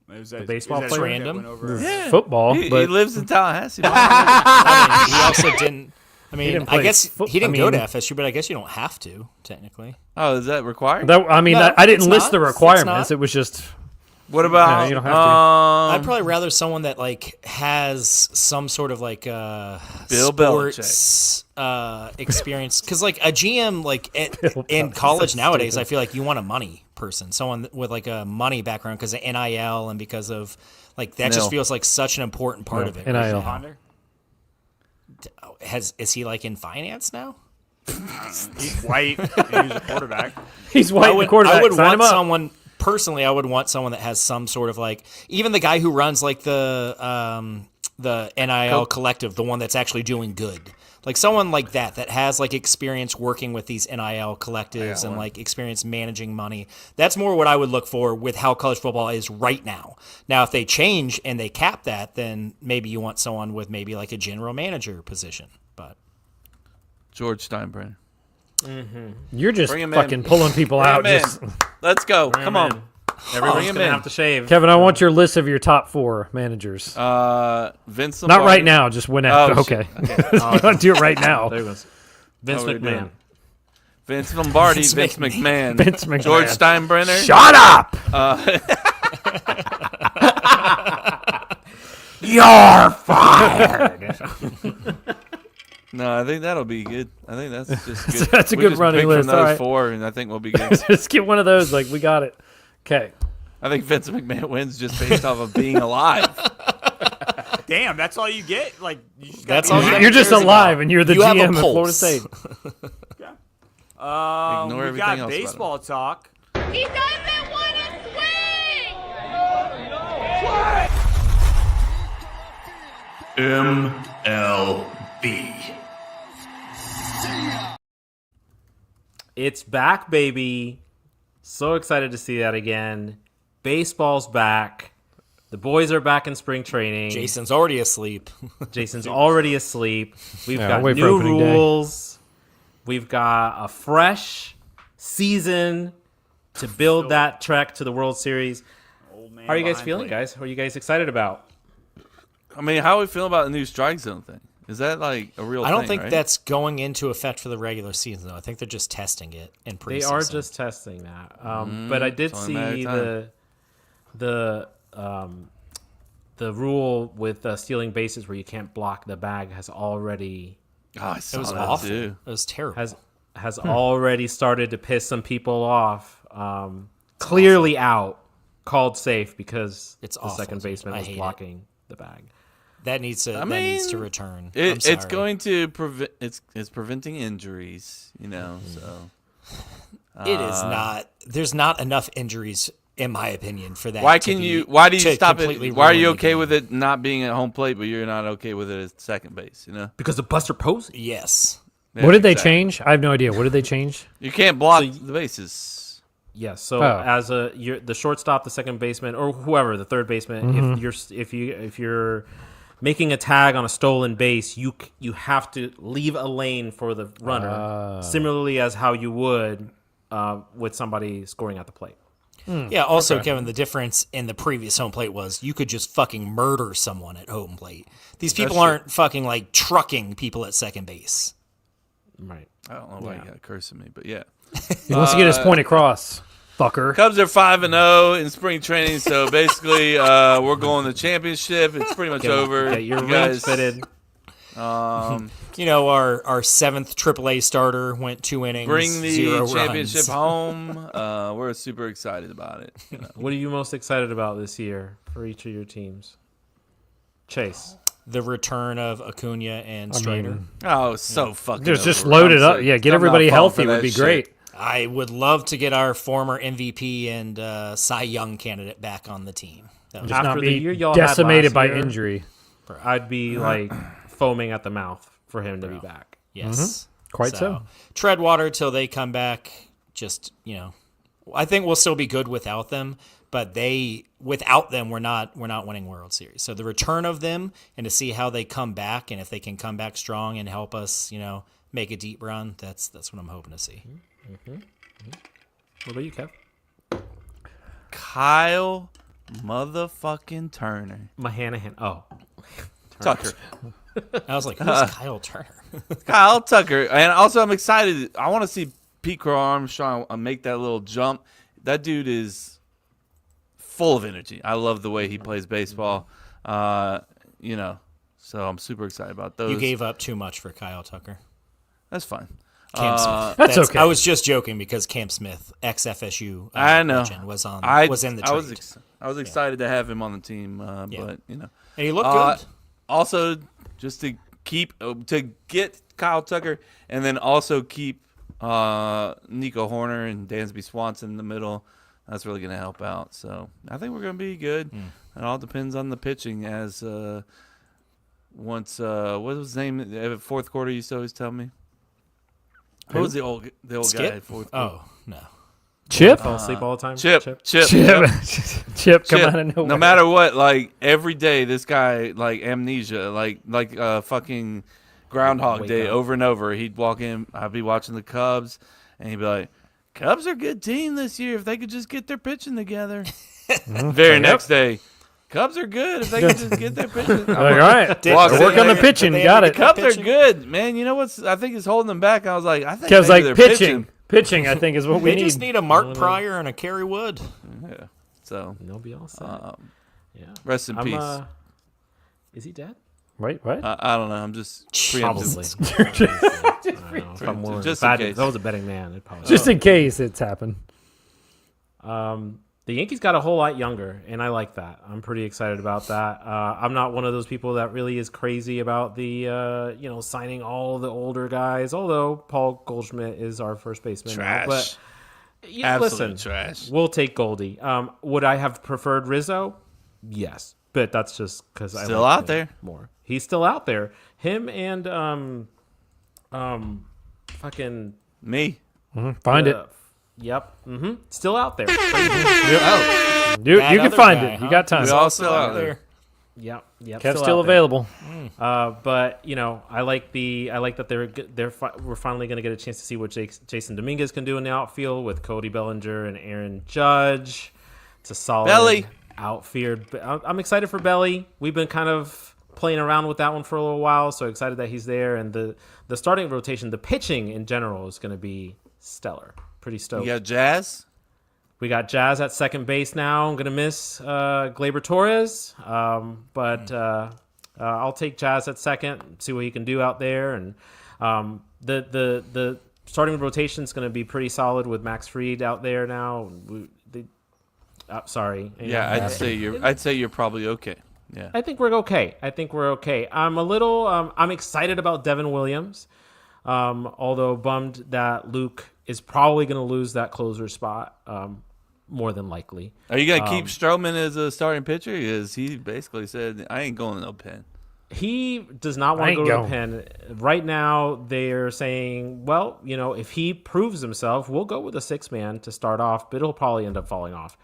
The baseball player? Random? Yeah. Football, He but lives in Tallahassee. I mean, he also didn't. I mean, didn't I play guess foot- he didn't I go to mean- FSU, but I guess you don't have to technically. Oh, is that required? that, I mean, No, that, I didn't it's list not. the It's requirements. not. It was just What about? No, you don't have to. I'd probably rather someone that like has some sort of like Bill sports experience, because like a GM like in college so nowadays, stupid. I feel like you want a money person, someone with like a money background because of NIL and because of like that NIL. just feels like such an important part of it. NIL. right now. Ponder? Is he like in finance now? He's white. And he's a quarterback. he's white. I would, the quarterback. I would Sign him want up. someone personally. I would want someone that has some sort of like, even the guy who runs like the NIL collective, the one that's actually doing good, like someone like that has like experience working with these NIL collectives and like experience managing money. That's more what I would look for with how college football is right now. Now, if they change and they cap that, then maybe you want someone with maybe like a general manager position, but. George Steinbrenner. You're just Bring him in. fucking pulling people Bring out. him in. Just, Let's go. Bring Come him on. in. Everyone's Bring him going to in. have to shave. Kevin, I want your list of your top 4 managers. Vince Not Lombardi. right now, just when after. Oh, okay. You want to do it right now. There he goes. Vince Oh, we're McMahon. doing- Vince Lombardi, Vince Vince McMahon, Vince McMahon. George Steinbrenner. Shut up! You're fired. No, I think that'll be good. I think that's just good. That's a We good just running pick list, From those alright. 4, and I think we'll be good. Just get one of those. Like, we got it. Okay. I think Vince McMahon wins just based off of being alive. Damn, that's all you get? Like, you just That's gotta all be you You're just cares alive, about. and you're the You have a GM of Florida pulse. State. Ignore we everything got else about baseball talk. He doesn't want to swing! B. It's back, baby. So excited to see that again. Baseball's back. The boys are back in spring training. Jason's already asleep. Jason's already asleep. We've Yeah, got wait for new opening day. rules. We've got a fresh season to build that trek to the World Series. How are you guys feeling, guys? What are you guys excited about? I mean, how are we feeling about the new strike zone thing? Is that like a real I don't thing, think right? that's going into effect for the regular season, though. I think they're just testing it in preseason. They are just testing that. But I did it's only a matter see of the rule with stealing bases where you can't block the bag has already Oh, I saw It was that awful. too. It was terrible. has already started to piss some people off. Clearly out, called safe because It's the awful, second dude. baseman I was hate it. blocking the bag. that needs to mean, return. It's I'm sorry. going to prevent. It's preventing injuries. You know, so It is not. There's not enough injuries, in my opinion, for that. why to can be- you? Why do you to stop completely it? Why are ruin you the okay game. with it not being at home plate, but you're not okay with it at second base? You know, Because of Buster Posey. Yes. What did they exactly. change? I have no idea. What did they change? You can't block the bases. Yes. So Oh. as the shortstop, the second baseman, or whoever, the third baseman, if you're making a tag on a stolen base, you have to leave a lane for the runner, similarly as how you would with somebody scoring at the plate. Yeah. Also, Kevin, the difference in the previous home plate was you could just fucking murder someone at home plate. These people aren't fucking like trucking people at second base. Right. I don't know why you got cursing me, but yeah. He wants to get his point across, fucker. Cubs are 5-0 in spring training, so basically we're going to the championship. It's pretty much over. Get your You rings guys- fitted. You know, our seventh AAA starter went 2 innings, Bring the 0 championship runs. home. We're super excited about it. You know. What are you most excited about this year for each of your teams? Chase. The return of Acuna and Strider. Oh, so fucking. Just over. load it I'm up. sick. Yeah, get I'm not everybody falling healthy for would that be shit. great. I would love to get our former MVP and Cy Young candidate back on the team. That would Just After not the be year y'all had decimated last by year- injury. I'd be like foaming at the mouth for him to be back. Yes. Quite so. Tread water till they come back. Just, I think we'll still be good without them, but without them we're not winning World Series. So the return of them and to see how they come back and if they can come back strong and help us, make a deep run, that's what I'm hoping to see. What about you, Kev? Kyle motherfucking Turner. Mahanahan. Oh. Tucker. I was like, who's Kyle Turner? Kyle Tucker. And also, I'm excited. I want to see Pete Crow Armstrong make that little jump. That dude is full of energy. I love the way he plays baseball. So I'm super excited about those. You gave up too much for Kyle Tucker. That's fine. Cam Smith. That's okay. I was just joking because Cam Smith, ex-FSU I know. legend, was in the trade. I was excited to have him on the team, Yeah. but And he looked good. Also, just to get Kyle Tucker, and then also keep Nico Horner and Dansby Swanson in the middle. That's really going to help out. So I think we're going to be good. It all depends on the pitching. As once, what was his name? Fourth quarter, you used to always tell me. What was the old guy Skip? at fourth quarter? Oh, no. Chip? Fall asleep all the time? Chip. Chip. Yep. Chip, come Chip. out of nowhere. No matter what, like every day, this guy like amnesia, like fucking Groundhog Wake Day up. over and over. He'd walk in, I'd be watching the Cubs, and he'd be like, "Cubs are a good team this year if they could just get their pitching together." Very next day, Cubs are good if they could just get their pitching. All right. Walks in Work on the there, pitching. Did they Got ever it. get Cubs are pitching? good, man. You know what's I think is holding them back? I was like, I think Kev's maybe like, they're pitching. Pitching, I think, is what we They need. just need a Mark Pryor and a Kerry Wood. Yeah. So And they'll be all set. Yeah. rest in peace. Is he dead? Wait, what? I don't know. I'm just Probably. preempting. I don't know. If I'm willing- Just if I- in case. if I was a betting man, it'd probably Just in case it's happened. The Yankees got a whole lot younger, and I like that. I'm pretty excited about that. I'm not one of those people that really is crazy about the signing all the older guys. Although Paul Goldschmidt is our first baseman Trash. now, but Absolute listen, trash. we'll take Goldie. Would I have preferred Rizzo? Yes, but that's just because I Still like out him there. more. He's still out there. Him and fucking Me. Find it. Yep. Still out there. You That can other find guy, it. huh? we got time. We all still out there. Yep. Kev's out still there. available. But I like that we're finally going to get a chance to see what Jason Dominguez can do in the outfield with Cody Bellinger and Aaron Judge. It's a solid Belly. outfield. I'm excited for Belly. We've been kind of playing around with that one for a little while, so excited that he's there. And the starting rotation, the pitching in general is going to be stellar. Pretty stoked. You got Jazz. We got Jazz at second base now. I'm going to miss Gleyber Torres, but I'll take Jazz at second, see what he can do out there. And the starting rotation is going to be pretty solid with Max Fried out there now. Sorry. Yeah, I'd say you're probably okay. Yeah. I think we're okay. I'm a little I'm excited about Devin Williams, although bummed that Luke is probably going to lose that closer spot. More than likely. Are you gonna keep Stroman as a starting pitcher? Because he basically said, "I ain't going to no pen." He does not want to go to the pen. Right now, they're saying, well, if he proves himself, we'll go with a 6-man to start off, but it'll probably end up falling off.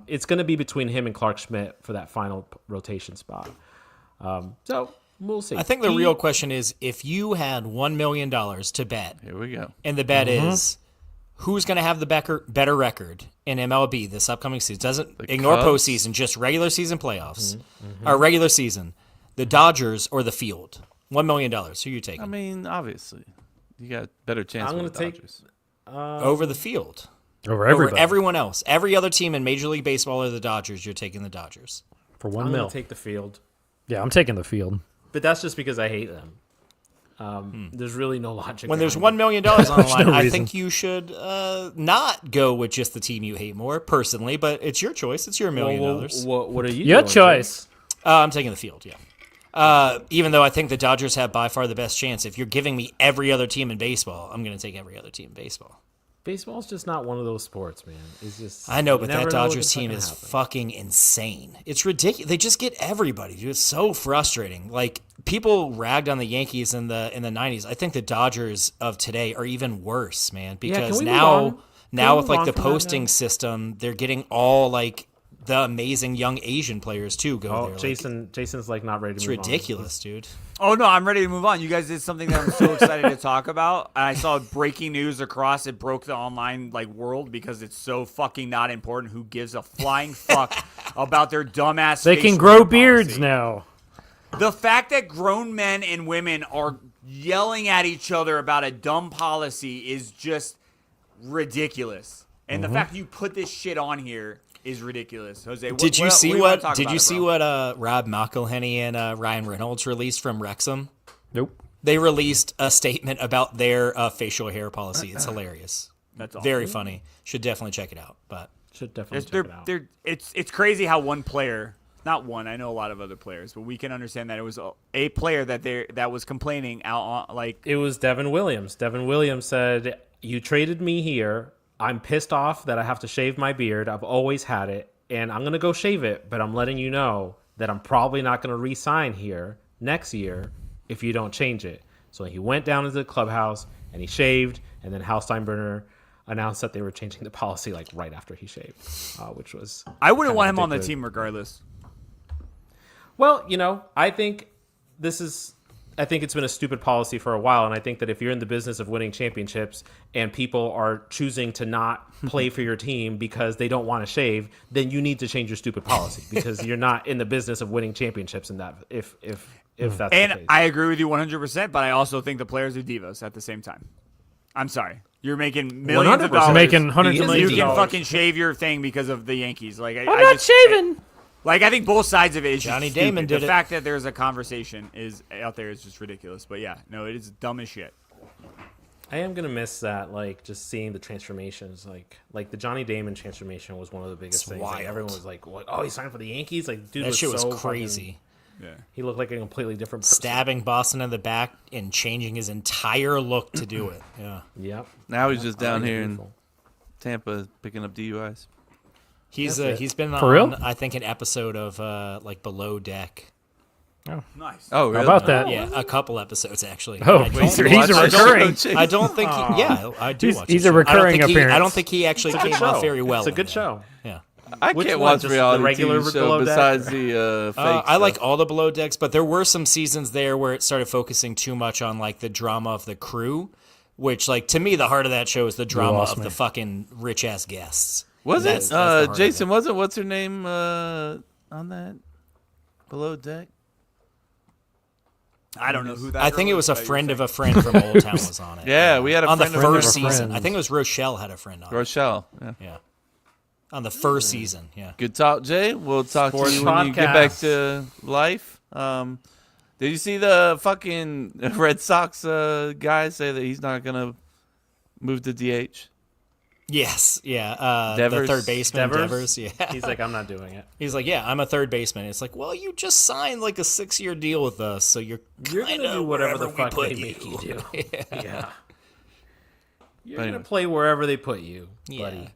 It's going to be between him and Clark Schmidt for that final rotation spot. So we'll see. I think the real question is, if you had $1 million to bet, Here we go. and the bet is who's going to have the better record in MLB this upcoming season. Doesn't ignore Cubs? postseason, just regular season playoffs. Or regular season. The Dodgers or the field. $1 million. Who are you taking? I mean, obviously, you got better chance. I'm going gonna to take- over the field. Over Over everybody. everyone else. Every other team in Major League Baseball are the Dodgers. You're taking the Dodgers. for I'm $1 going mil. to take the field. Yeah, I'm taking the field. But that's just because I hate them. There's really no logic. When there's behind $1 million on the line, no I reason. think you should not go with just the team you hate more, personally. But it's your choice. It's your $1 million. What are you Your doing, choice. I'm taking the field, yeah. Even though I think the Dodgers have by far the best chance. If you're giving me every other team in baseball, I'm going to take every other team in baseball. Baseball's just not one of those sports, man. It's just I know, you but never that know Dodgers what's team gonna is happen. fucking insane. It's ridiculous. They just get everybody, dude. It's so frustrating. Like, people ragged on the Yankees in the 90s. I think the Dodgers of today are even worse, man, can because we move now on? Can we with move like on the from that posting now? system, they're getting all like the amazing young Asian players too go Oh, there. Like, Jason's like not ready to it's move on. ridiculous, dude. Oh no, I'm ready to move on. You guys did something that I'm so excited to talk about. And I saw breaking news across it broke the online world because it's so fucking not important. Who gives a flying fuck about their dumbass? They can facial grow hair beards policy? now. The fact that grown men and women are yelling at each other about a dumb policy is just ridiculous. And the fact you put this shit on here is ridiculous. Jose, Did you see do you what? wanna talk Did about you it, see bro? what Rob McElhenney and Ryan Reynolds released from Wrexham? Nope. They released a statement about their facial hair policy. It's hilarious. That's awesome. Very funny. Should definitely check it out. But Should definitely They're, check it out. they're, it's crazy how one player, not one, I know a lot of other players, but we can understand that it was a player that was complaining out on It was Devin Williams. Devin Williams said, "You traded me here. I'm pissed off that I have to shave my beard. I've always had it, and I'm gonna go shave it. But I'm letting you know that I'm probably not gonna re-sign here next year if you don't change it." So he went down into the clubhouse and he shaved, and then Hal Steinbrenner announced that they were changing the policy right after he shaved, which was I wouldn't kinda want him on the ridiculous. team regardless. Well, I think I think it's been a stupid policy for a while, and I think that if you're in the business of winning championships and people are choosing to not play for your team because they don't want to shave, then you need to change your stupid policy because you're not in the business of winning championships. And that if that's the And case. I agree with you 100%, but I also think the players are divas at the same time. I'm sorry. You're making millions of 100%. dollars. Making hundreds of He is millions You of can dollars. fucking shave your thing because of the Yankees. Like I'm not shaving. I think both sides of it is Johnny just Damon stupid. did The it. fact that there's a conversation is out there is just ridiculous. But yeah, no, it is dumb as shit. I am gonna miss that, just seeing the transformations, like the Johnny Damon transformation was one of the biggest It's things. wild. Everyone was like, "What? Oh, he signed for the Yankees!" Dude, that shit was so crazy. He looked like a completely different person. Stabbing Boston in the back and changing his entire look to do it. Yeah. Yep. Now he's just down here in Beautiful. Tampa picking up DUIs. He's been For on real? I think an episode of like Below Deck. Nice. Oh, really? How about that? Yeah, a couple episodes actually. Oh, I don't he's a watch the show. recurring. I don't think. I do watch. He's the a show. recurring I don't think appearance. I don't think he actually came off very well. It's a in good that. show. Yeah. I Which can't one? watch Just the reality regular TV show Below Deck? besides the fake I like stuff. all the Below Decks, but there were some seasons there where it started focusing too much on like the drama of the crew, which like to me the heart of that show is the drama lost of me. the fucking rich ass guests. Was That's it the heart of Jason? it. Wasn't what's her name on that Below Deck? I don't know who that. I think girl it was is a that you're friend of saying. a friend from Old Town was on it. Yeah, we had a on the friend of first a friend. season. I think it was Rochelle had a friend on it. Rochelle. Yeah. Yeah. On the first season, yeah. Good talk, Jay. We'll talk Sports to you when you get back podcast. to life. Did you see the fucking Red Sox guy say that he's not gonna move to DH? Yes, yeah. The Devers? third baseman, Devers? Devers, yeah. He's like, I'm not doing it. He's like, yeah, I'm a third baseman. It's like, well, you just signed like a 6-year deal with us, so you're You're gonna kinda do whatever the wherever we fuck put they make you do. Yeah. You're Anyway. gonna play wherever they put you, Yeah. buddy.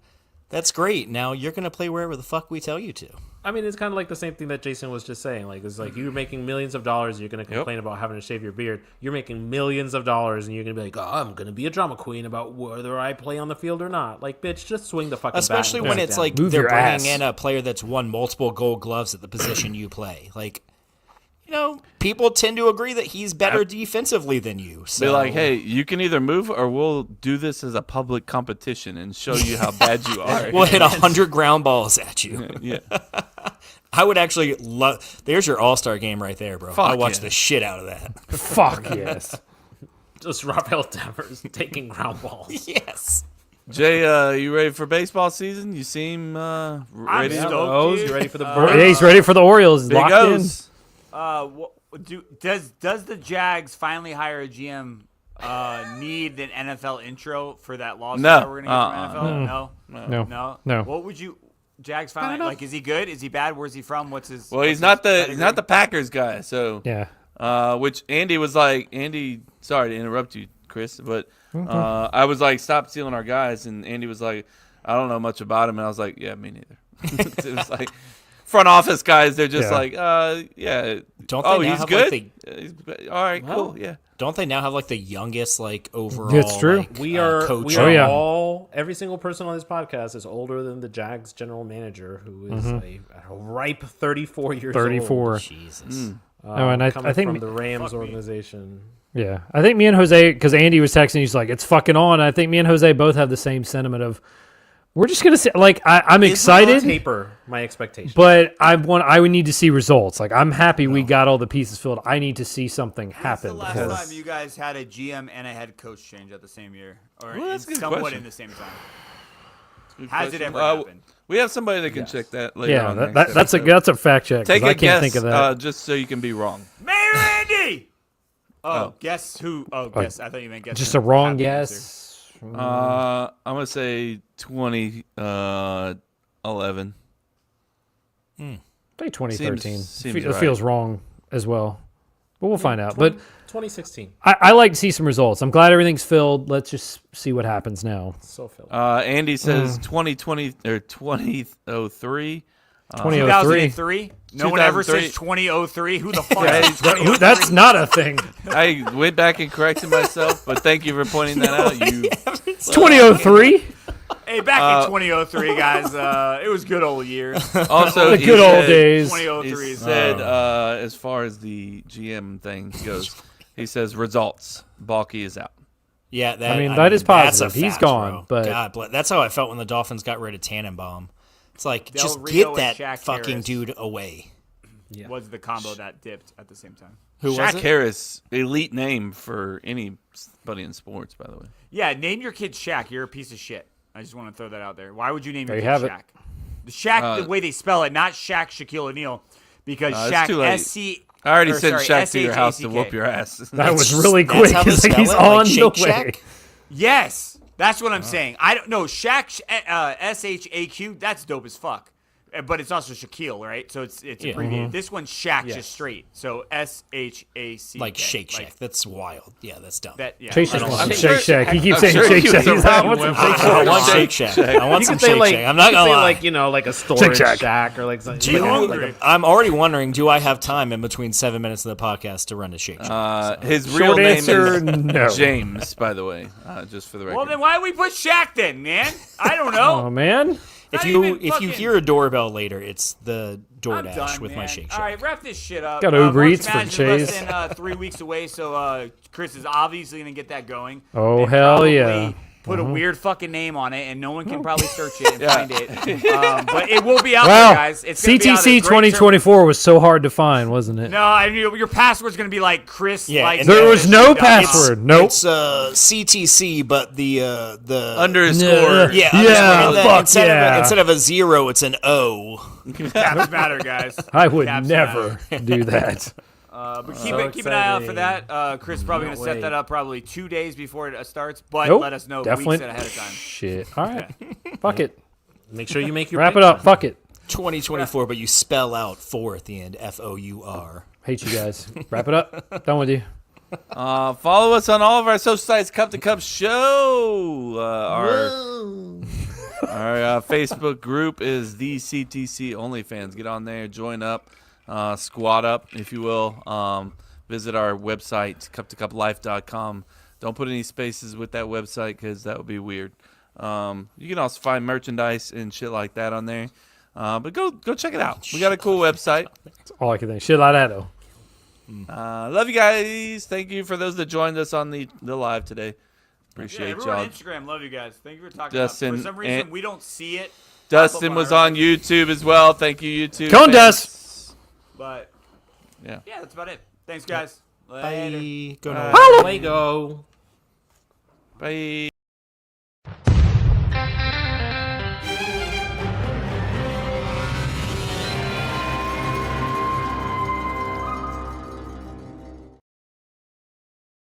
That's great. Now you're gonna play wherever the fuck we tell you to. I mean, it's kind of like the same thing that Jason was just saying. Like, it's like you're making millions of dollars, you're going to complain about having to shave your beard. You're making millions of dollars, and you're going to be like, oh, I'm going to be a drama queen about whether I play on the field or not. Like, bitch, just swing the fucking bat Especially and when sit it's down. like Move they're your bringing ass. in a player that's won multiple Gold Gloves at the position you play. Like, you know, people tend to agree that he's better defensively than you. So Be like, hey, you can either move or we'll do this as a public competition and show you how bad you are. we'll hit 100 ground balls at you. Yeah. I would actually love. There's your All-Star game right there, bro. Fuck I watch yeah. the shit out of that. Fuck yes. just Rafael Devers taking ground balls. Yes. Jay, you ready for baseball season? You seem ready. stoked, O's, dude. you ready for the Yeah, he's ready for the Orioles. Big Locked O's. Does the Jags finally hire a GM? Need an NFL intro for that lawsuit No. that we're gonna get from NFL? No, in. no. No. What would you? Jags finally like? Is he good? Is he bad? Where's he from? What's his? Well, what's he's not his the pedigree? Packers guy. So Yeah. which Andy was like, sorry to interrupt you, Chris, but I was like, stop stealing our guys, and Andy was like, I don't know much about him, and I was like, yeah, me neither. It was like front office guys, they're just Yeah. like, yeah. Don't they Oh, now he's have, good. like, He's good. All right, cool, yeah. Don't they now have like the youngest like overall? It's true. Like, We are, coach. we Oh, are yeah. all, every single person on this podcast is older than the Jags general manager, who is a ripe 34 years 34. old. Jesus. Oh, and I Coming think from the Rams organization. Yeah, I think me and Jose, because Andy was texting, he's like, "It's fucking on." I think me and Jose both have the same sentiment of, we're just gonna say, like, I'm On excited, paper, my expectation. but I would need to see results. Like, I'm happy we got all the pieces filled. I need to see something When's happen. the last before- time you guys had a GM and a head coach change at the same year, or Well, that's a good somewhat question. in the same time? Good Has it question. ever happened? We have somebody that can check that later Yeah, on. that's next episode. that's a fact check. 'cause Take I a can't guess, think of that. just so you can be wrong. Mayor Andy. Oh, guess who? Oh, guess. I thought you meant guess. Just who a wrong happy answer. guess. I'm gonna say 2011. I think 2013. Seems It right. feels wrong as well, but we'll find out. But 2016. I like to see some results. I'm glad everything's filled. Let's just see what happens now. So filled. Andy says 2020 or 2003. 2003. 2003. No one ever 2003. says 2003. Who the fuck? Yeah, says 2003? That's not a thing. I went back and corrected myself, but thank you for pointing that out. You It's 2003. Hey, back in 2003, guys, it was good old years. also The he good old said- days. 2003 He is said, as far as the GM thing goes, he says results. Balky is out. Yeah, that, I mean, that is that's a positive. He's fact, gone, bro. but- God, that's how I felt when the Dolphins got rid of Tannenbaum. It's like, Del just Rio get that and Shaq fucking Harris. dude away. was the combo that dipped at the same time. Who was Shaq it? Harris, elite name for anybody in sports, by the way. Yeah, name your kid Shaq. You're a piece of shit. I just want to throw that out there. Why would you name There your you kid have it. Shaq? The Shaq, the way they spell it, not Shaq Shaquille O'Neal, because it's Shaq too late. SC. I already or, sent sorry, Shaq to your house to SHACK. whoop your ass. That was That's- really that's quick. how they It's like spell he's it? on Like the Shake way. Shack? Yes, that's what I'm saying. I don't know. Shaq, SHAQ, that's dope as fuck. but it's also Shaquille, right? So it's abbreviated. This one's Shaq just straight. So SHAC. Like Shake Shack. That's wild. Yeah, that's dumb. Chase I'm wants sure- Shake Shack. He keeps saying sure Shake he Shack. was He's like, around what's when- a Shake I Shack? want Shake Shack. I want some Shake Shack. I'm not you could gonna say lie. like like a storage Shack. shack or like something. I'm I'm already wondering, do I have time in between 7 minutes of the podcast to run to Shake Shack? His Short real name answer, is no. James, by the way, just for the record. Well, then why did we put Shaq then, man? I don't Oh know. man. If not you even if you fucking- hear a doorbell later, it's the I'm DoorDash done, with man. my Shake All Shack. right, wrap this shit up. Got Uber March Eats for Madness is less Chase. than 3 weeks away, so Chris is obviously going to get that going. Oh, And hell probably yeah. Put a weird fucking name on it, and no one can probably search it and find it. But it will be out Wow. there, guys. It's gonna be out there. CTC Great 2024 was so hard to find, wasn't it? No, I mean, your password's going to be like Chris. Yeah, likes and There this was shit no dot com. password. Nope. It's CTC, but the Underscore. yeah, Yeah, and then fuck instead yeah. of instead of a 0, it's an O. Caps matter, guys. I would Caps never do that. But keep an eye out for that. Chris is probably going to set that up probably 2 days before it starts, but Nope. let us know Definitely. weeks ahead of time. Shit. All right. Fuck it. Make sure you make your Wrap it picks. up. Fuck it. 2024, but you spell out 4 at the end, FOUR. Hate you guys. Wrap it up. Done with you. Follow us on all of our social sites. Cup to Cup Show. Our Facebook group is the CTC OnlyFans. Get on there, join up, squat up, if you will. Visit our website, cup2cuplife.com. Don't put any spaces with that website because that would be weird. You can also find merchandise and shit like that on there. But go check it out. We got a cool website. That's all I can think. Shit like that, though. Love you guys. Thank you for those that joined us on the live today. Appreciate everyone y'all. on Instagram, love you guys. Thank you for talking Justin about it. For some reason, and- we don't see it. Dustin was on YouTube as well. Thank you, YouTube. Come on, fans. Dust. But, Yeah. yeah, that's about it. Thanks, guys. Later. Bye. Go Lego. Bye.